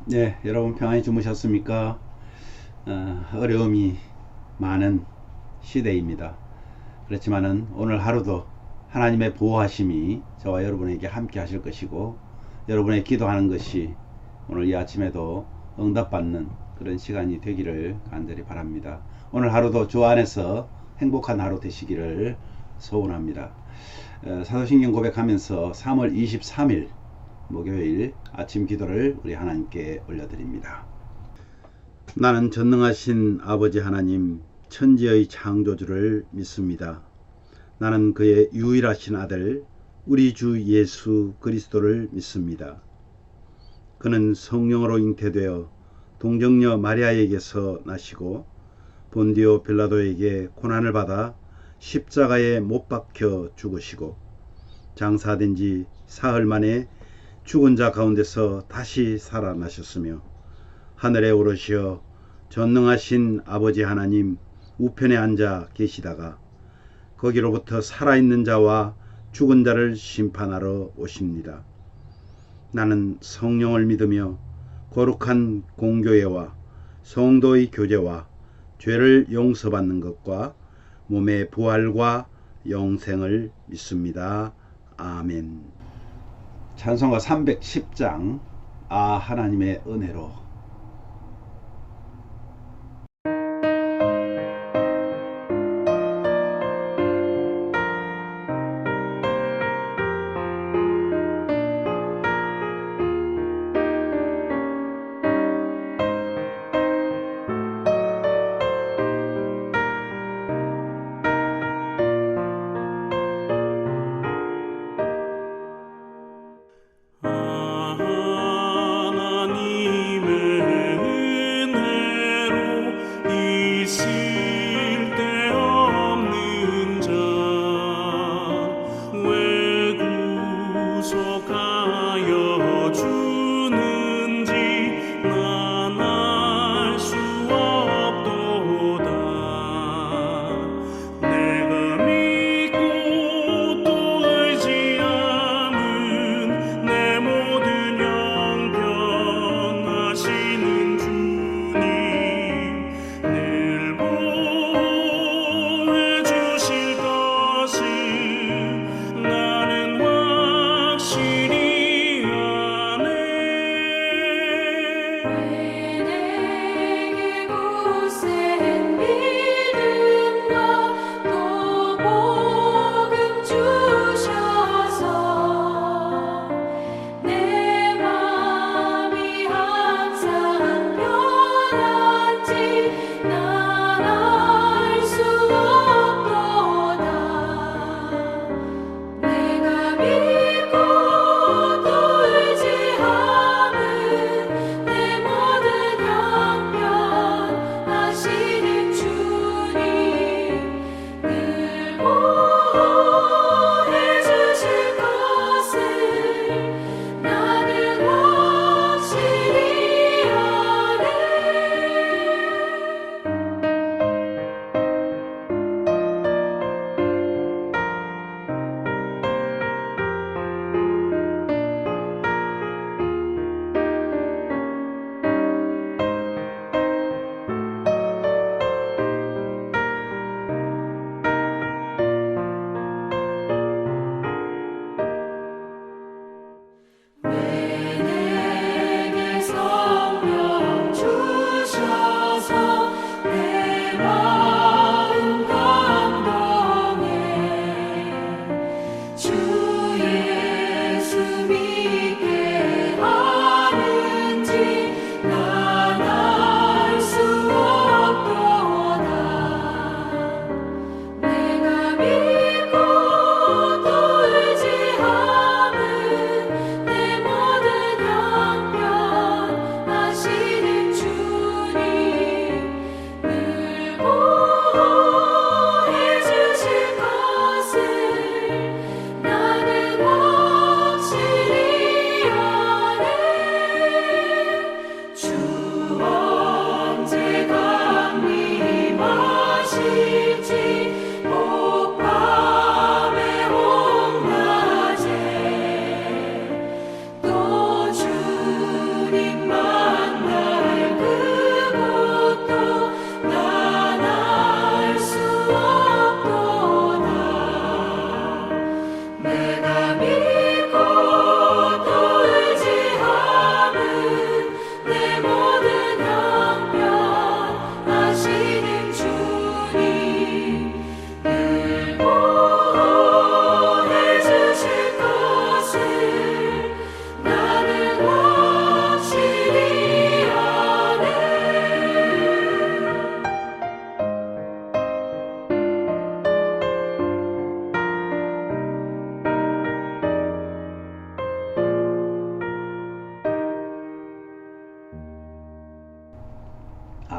네, 여러분 평안히 주무셨습니까? 어려움이 많은 시대입니다. 그렇지만은 오늘 하루도 하나님의 보호하심이 저와 여러분에게 함께 하실 것이고, 여러분의 기도하는 것이 오늘 이 아침에도 응답받는 그런 시간이 되기를 간절히 바랍니다. 오늘 하루도 주 안에서 행복한 하루 되시기를 소원합니다. 사도신경 고백하면서 3월 23일 목요일 아침 기도를 우리 하나님께 올려드립니다. 나는 전능하신 아버지 하나님, 천지의 창조주를 믿습니다. 나는 그의 유일하신 아들, 우리 주 예수 그리스도를 믿습니다. 그는 성령으로 잉태되어 동정녀 마리아에게서 나시고 본디오 빌라도에게 고난을 받아 십자가에 못 박혀 죽으시고 장사된 지 사흘 만에 죽은 자 가운데서 다시 살아나셨으며 하늘에 오르시어 전능하신 아버지 하나님 우편에 앉아 계시다가 거기로부터 살아있는 자와 죽은 자를 심판하러 오십니다. 나는 성령을 믿으며 거룩한 공교회와 성도의 교제와 죄를 용서받는 것과 몸의 부활과 영생을 믿습니다. 아멘. 찬송가 310장 하나님의 은혜로. 하나님의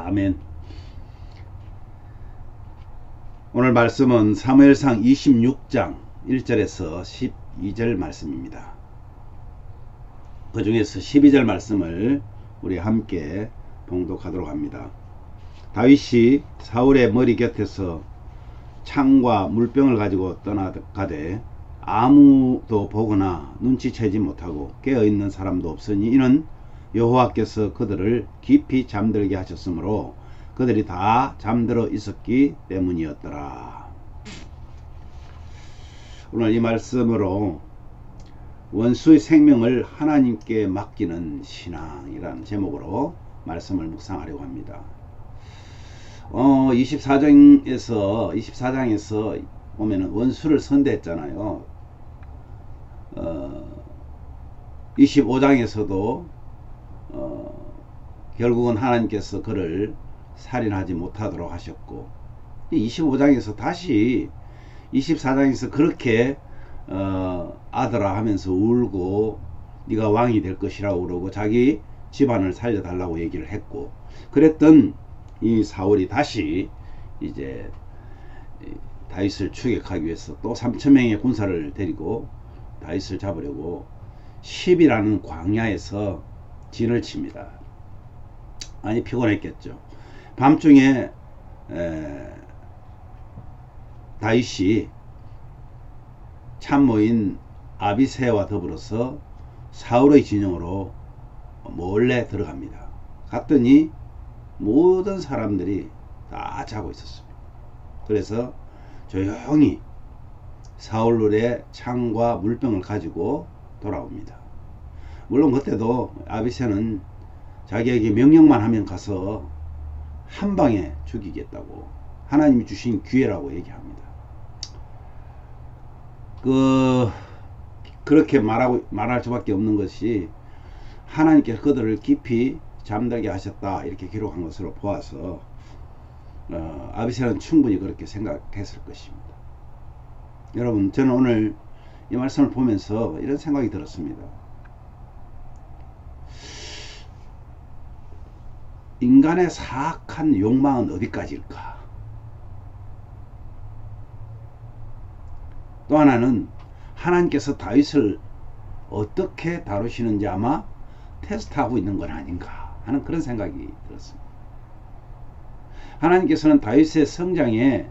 아멘. 오늘 말씀은 사무엘상 26장 1절에서 12절 말씀입니다. 그 중에서 12절 말씀을 우리 함께 봉독하도록 합니다. 다윗이 사울의 머리 곁에서 창과 물병을 가지고 떠나가되 아무도 보거나 눈치채지 못하고 깨어있는 사람도 없으니 이는 여호와께서 그들을 깊이 잠들게 하셨으므로 그들이 다 잠들어 있었기 때문이었더라. 오늘 이 말씀으로 원수의 생명을 하나님께 맡기는 신앙이라는 제목으로 말씀을 묵상하려고 합니다. 24장에서 보면은 원수를 선대했잖아요. 25장에서도 결국은 하나님께서 그를 살인하지 못하도록 하셨고, 25장에서 다시 24장에서 그렇게 아들아 하면서 울고 네가 왕이 될 것이라고 그러고 자기 집안을 살려달라고 얘기를 했고, 그랬던 이 사울이 다시 이제 다윗을 추격하기 위해서 또 3,000명의 군사를 데리고 다윗을 잡으려고 10이라는 광야에서 진을 칩니다. 많이 피곤했겠죠. 밤중에 다윗이 참모인 아비새와 더불어서 사울의 진영으로 몰래 들어갑니다. 갔더니 모든 사람들이 다 자고 있었습니다. 그래서 조용히 사울의 창과 물병을 가지고 돌아옵니다. 물론 그때도 아비새는 자기에게 명령만 하면 가서 한 방에 죽이겠다고, 하나님이 주신 기회라고 얘기합니다. 그렇게 말할 수밖에 없는 것이 하나님께서 그들을 깊이 잠들게 하셨다 이렇게 기록한 것으로 보아서 아비새는 충분히 그렇게 생각했을 것입니다. 여러분, 저는 오늘 이 말씀을 보면서 이런 생각이 들었습니다. 인간의 사악한 욕망은 어디까지일까? 또 하나는 하나님께서 다윗을 어떻게 다루시는지 아마 테스트하고 있는 건 아닌가 하는 그런 생각이 들었습니다. 하나님께서는 다윗의 성장에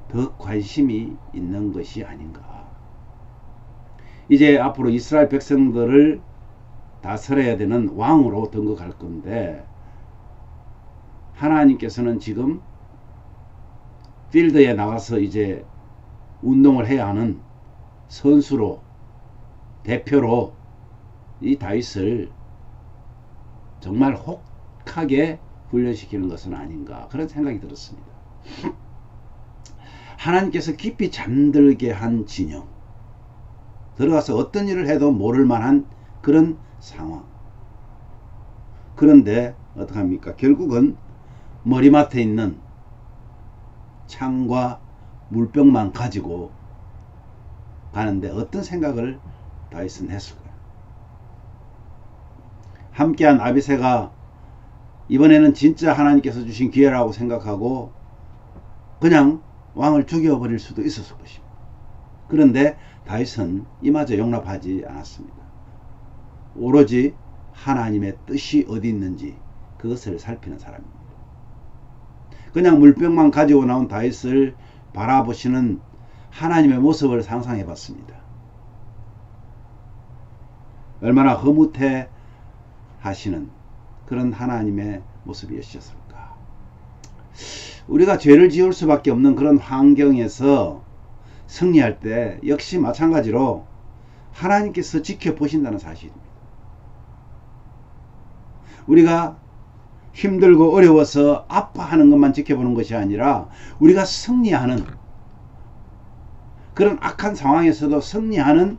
더 관심이 있는 것이 아닌가. 이제 앞으로 이스라엘 백성들을 다스려야 되는 왕으로 등극할 건데, 하나님께서는 지금 필드에 나가서 이제 운동을 해야 하는 선수로, 대표로 이 다윗을 정말 혹하게 훈련시키는 것은 아닌가 그런 생각이 들었습니다. 하나님께서 깊이 잠들게 한 진영, 들어가서 어떤 일을 해도 모를 만한 그런 상황. 그런데 어떡합니까? 결국은 머리맡에 있는 창과 물병만 가지고 가는데 어떤 생각을 다윗은 했을까요? 함께한 아비새가 이번에는 진짜 하나님께서 주신 기회라고 생각하고 그냥 왕을 죽여버릴 수도 있었을 것입니다. 그런데 다윗은 이마저 용납하지 않았습니다. 오로지 하나님의 뜻이 어디 있는지 그것을 살피는 사람입니다. 그냥 물병만 가지고 나온 다윗을 바라보시는 하나님의 모습을 상상해 봤습니다. 얼마나 흐뭇해 하시는 그런 하나님의 모습이었을까. 우리가 죄를 지을 수밖에 없는 그런 환경에서 승리할 때 역시 마찬가지로 하나님께서 지켜보신다는 사실입니다. 우리가 힘들고 어려워서 아파하는 것만 지켜보는 것이 아니라 우리가 승리하는, 그런 악한 상황에서도 승리하는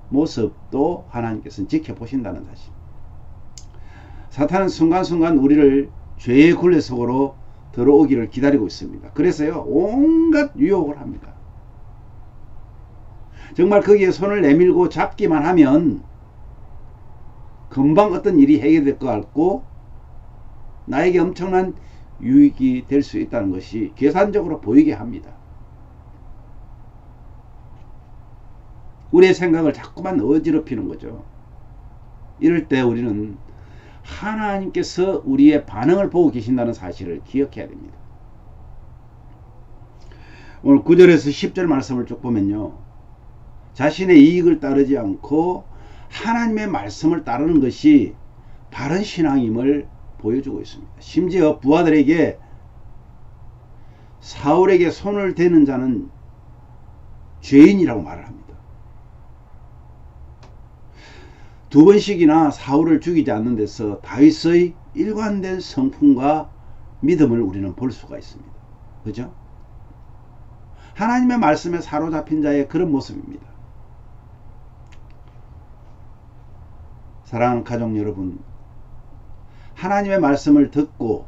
모습도 하나님께서는 지켜보신다는 사실. 사탄은 순간순간 우리를 죄의 굴레 속으로 들어오기를 기다리고 있습니다. 그래서요, 온갖 유혹을 합니다. 정말 거기에 손을 내밀고 잡기만 하면 금방 어떤 일이 해결될 것 같고 나에게 엄청난 유익이 될 수 있다는 것이 계산적으로 보이게 합니다. 우리의 생각을 자꾸만 어지럽히는 거죠. 이럴 때 우리는 하나님께서 우리의 반응을 보고 계신다는 사실을 기억해야 됩니다. 오늘 9절에서 10절 말씀을 쭉 보면요, 자신의 이익을 따르지 않고 하나님의 말씀을 따르는 것이 바른 신앙임을 보여주고 있습니다. 심지어 부하들에게 사울에게 손을 대는 자는 죄인이라고 말을 합니다. 두 번씩이나 사울을 죽이지 않는 데서 다윗의 일관된 성품과 믿음을 우리는 볼 수가 있습니다. 그죠? 하나님의 말씀에 사로잡힌 자의 그런 모습입니다. 사랑하는 가족 여러분, 하나님의 말씀을 듣고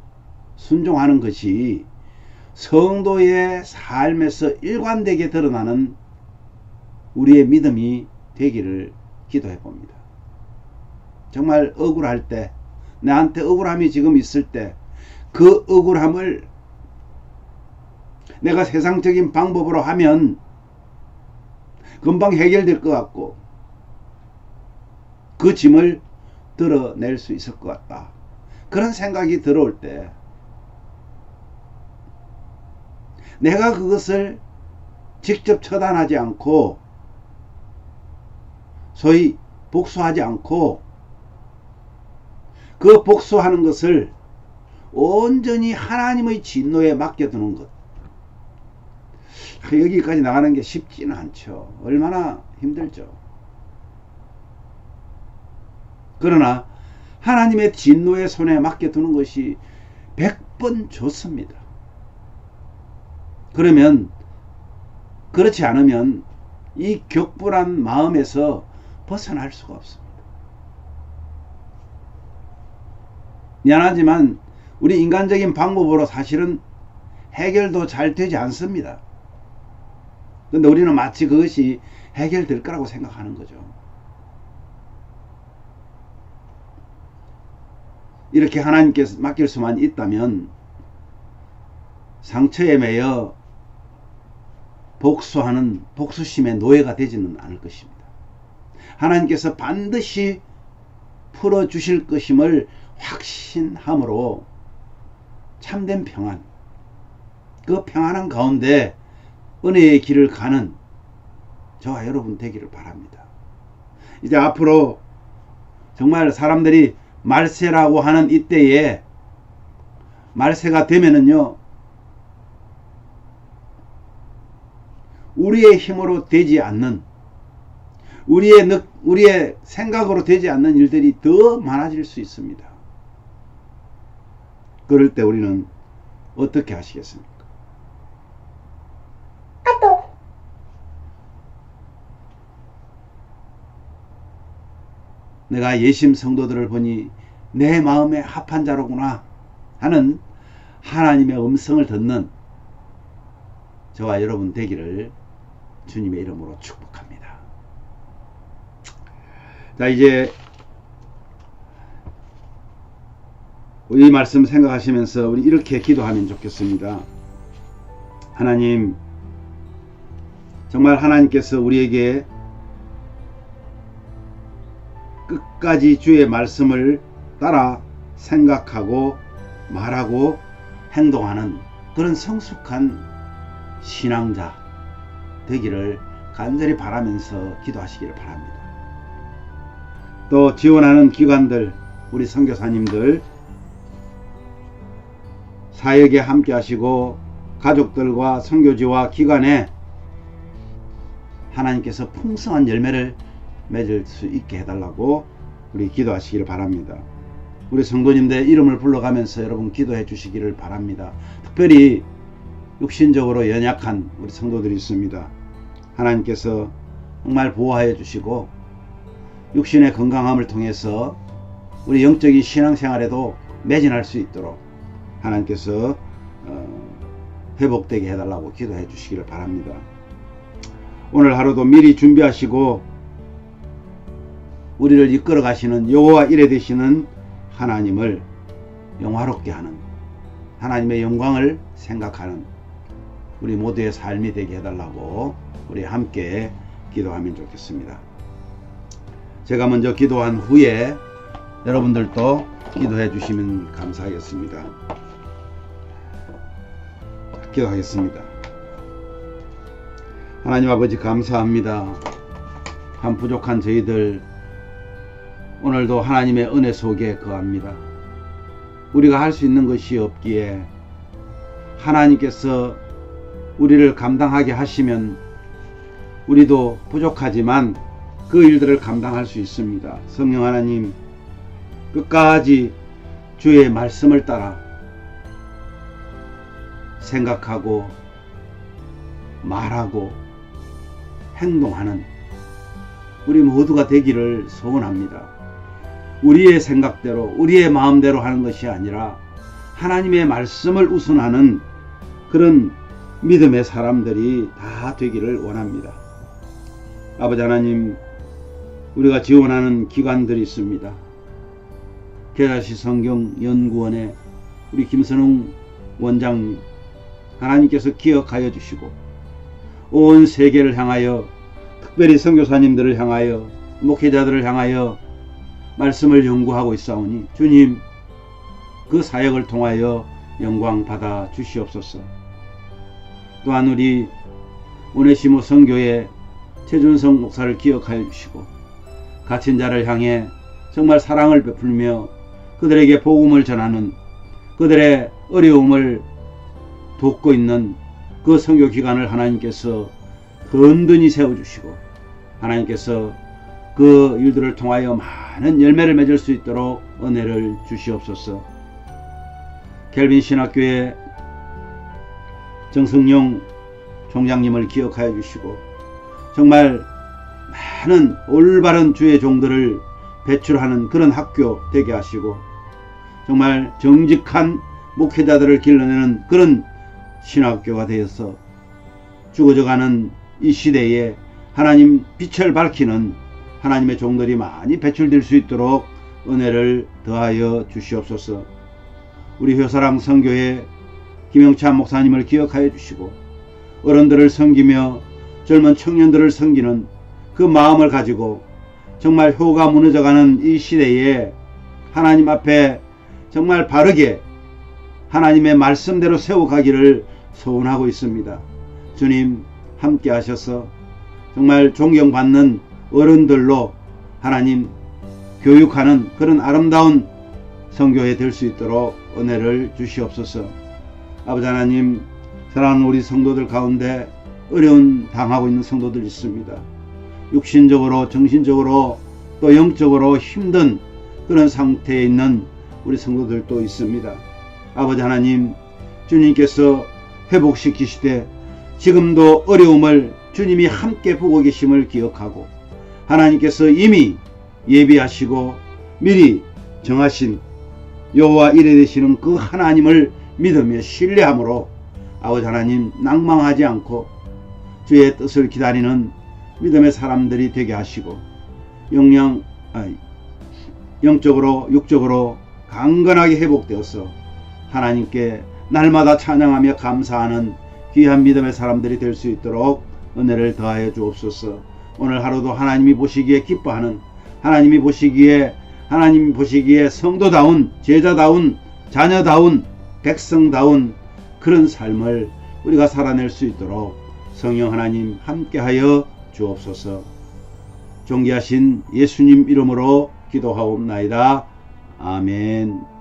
순종하는 것이 성도의 삶에서 일관되게 드러나는 우리의 믿음이 되기를 기도해 봅니다. 정말 억울할 때, 나한테 억울함이 지금 있을 때, 그 억울함을 내가 세상적인 방법으로 하면 금방 해결될 것 같고 그 짐을 드러낼 수 있을 것 같다. 그런 생각이 들어올 때 내가 그것을 직접 처단하지 않고 소위 복수하지 않고 그 복수하는 것을 온전히 하나님의 진노에 맡겨두는 것, 여기까지 나가는 게 쉽지는 않죠. 얼마나 힘들죠. 그러나 하나님의 진노의 손에 맡겨두는 것이 100번 좋습니다. 그러면, 그렇지 않으면 이 격불한 마음에서 벗어날 수가 없습니다. 미안하지만 우리 인간적인 방법으로 사실은 해결도 잘 되지 않습니다. 그런데 우리는 마치 그것이 해결될 거라고 생각하는 거죠. 이렇게 하나님께서 맡길 수만 있다면 상처에 매여 복수하는 복수심의 노예가 되지는 않을 것입니다. 하나님께서 반드시 풀어주실 것임을 확신함으로 참된 평안, 그 평안한 가운데 은혜의 길을 가는 저와 여러분 되기를 바랍니다. 이제 앞으로 정말 사람들이 말세라고 하는 이때에 말세가 되면은요, 우리의 힘으로 되지 않는, 우리의 생각으로 되지 않는 일들이 더 많아질 수 있습니다. 그럴 때 우리는 어떻게 하시겠습니까? 내가 예심 성도들을 보니 내 마음에 합한 자로구나 하는 하나님의 음성을 듣는 저와 여러분 되기를 주님의 이름으로 축복합니다. 자, 이제 이 말씀 생각하시면서 우리 이렇게 기도하면 좋겠습니다. 하나님, 정말 하나님께서 우리에게 끝까지 주의 말씀을 따라 생각하고 말하고 행동하는 그런 성숙한 신앙자 되기를 간절히 바라면서 기도하시기를 바랍니다. 또 지원하는 기관들, 우리 선교사님들 사역에 함께 하시고 가족들과 선교지와 기관에 하나님께서 풍성한 열매를 맺을 수 있게 해달라고 우리 기도하시기를 바랍니다. 우리 성도님들의 이름을 불러가면서 여러분 기도해 주시기를 바랍니다. 특별히 육신적으로 연약한 우리 성도들이 있습니다. 하나님께서 정말 보호하여 주시고 육신의 건강함을 통해서 우리 영적인 신앙생활에도 매진할 수 있도록 하나님께서 회복되게 해달라고 기도해 주시기를 바랍니다. 오늘 하루도 미리 준비하시고 우리를 이끌어 가시는 여호와 이레 되시는 하나님을 영화롭게 하는, 하나님의 영광을 생각하는 우리 모두의 삶이 되게 해달라고 우리 함께 기도하면 좋겠습니다. 제가 먼저 기도한 후에 여러분들도 기도해 주시면 감사하겠습니다. 기도하겠습니다. 하나님 아버지, 감사합니다. 한 부족한 저희들 오늘도 하나님의 은혜 속에 거합니다. 우리가 할 수 있는 것이 없기에 하나님께서 우리를 감당하게 하시면 우리도 부족하지만 그 일들을 감당할 수 있습니다. 성령 하나님, 끝까지 주의 말씀을 따라 생각하고 말하고 행동하는 우리 모두가 되기를 소원합니다. 우리의 생각대로 우리의 마음대로 하는 것이 아니라 하나님의 말씀을 우선하는 그런 믿음의 사람들이 다 되기를 원합니다. 아버지 하나님, 우리가 지원하는 기관들이 있습니다. 계자시 성경연구원의 우리 김선웅 원장님, 하나님께서 기억하여 주시고 온 세계를 향하여, 특별히 선교사님들을 향하여, 목회자들을 향하여 말씀을 연구하고 있사오니 주님, 그 사역을 통하여 영광 받아 주시옵소서. 또한 우리 오네시모 선교회 최준성 목사를 기억하여 주시고 갇힌 자를 향해 정말 사랑을 베풀며 그들에게 복음을 전하는, 그들의 어려움을 돕고 있는 그 선교 기관을 하나님께서 든든히 세워주시고 하나님께서 그 일들을 통하여 많은 열매를 맺을 수 있도록 은혜를 주시옵소서. 켈빈 신학교의 정성용 총장님을 기억하여 주시고 정말 많은 올바른 주의 종들을 배출하는 그런 학교 되게 하시고 정말 정직한 목회자들을 길러내는 그런 신학교가 되어서 죽어져가는 이 시대에 하나님 빛을 밝히는 하나님의 종들이 많이 배출될 수 있도록 은혜를 더하여 주시옵소서. 우리 효사랑 선교회 김영찬 목사님을 기억하여 주시고 어른들을 섬기며 젊은 청년들을 섬기는 그 마음을 가지고 정말 효가 무너져가는 이 시대에 하나님 앞에 정말 바르게 하나님의 말씀대로 세워가기를 소원하고 있습니다. 주님 함께 하셔서 정말 존경받는 어른들로 하나님 교육하는 그런 아름다운 선교회 될 수 있도록 은혜를 주시옵소서. 아버지 하나님, 사랑하는 우리 성도들 가운데 어려운 당하고 있는 성도들 있습니다. 육신적으로 정신적으로 또 영적으로 힘든 그런 상태에 있는 우리 성도들도 있습니다. 아버지 하나님, 주님께서 회복시키시되 지금도 어려움을 주님이 함께 보고 계심을 기억하고 하나님께서 이미 예비하시고 미리 정하신 여호와 이레 되시는 그 하나님을 믿으며 신뢰함으로 아버지 하나님, 낭망하지 않고 주의 뜻을 기다리는 믿음의 사람들이 되게 하시고 영적으로 육적으로 강건하게 회복되어서 하나님께 날마다 찬양하며 감사하는 귀한 믿음의 사람들이 될 수 있도록 은혜를 더하여 주옵소서. 오늘 하루도 하나님이 보시기에 기뻐하는, 하나님이 보시기에 성도다운, 제자다운, 자녀다운, 백성다운 그런 삶을 우리가 살아낼 수 있도록 성령 하나님 함께하여 주옵소서. 존귀하신 예수님 이름으로 기도하옵나이다. 아멘.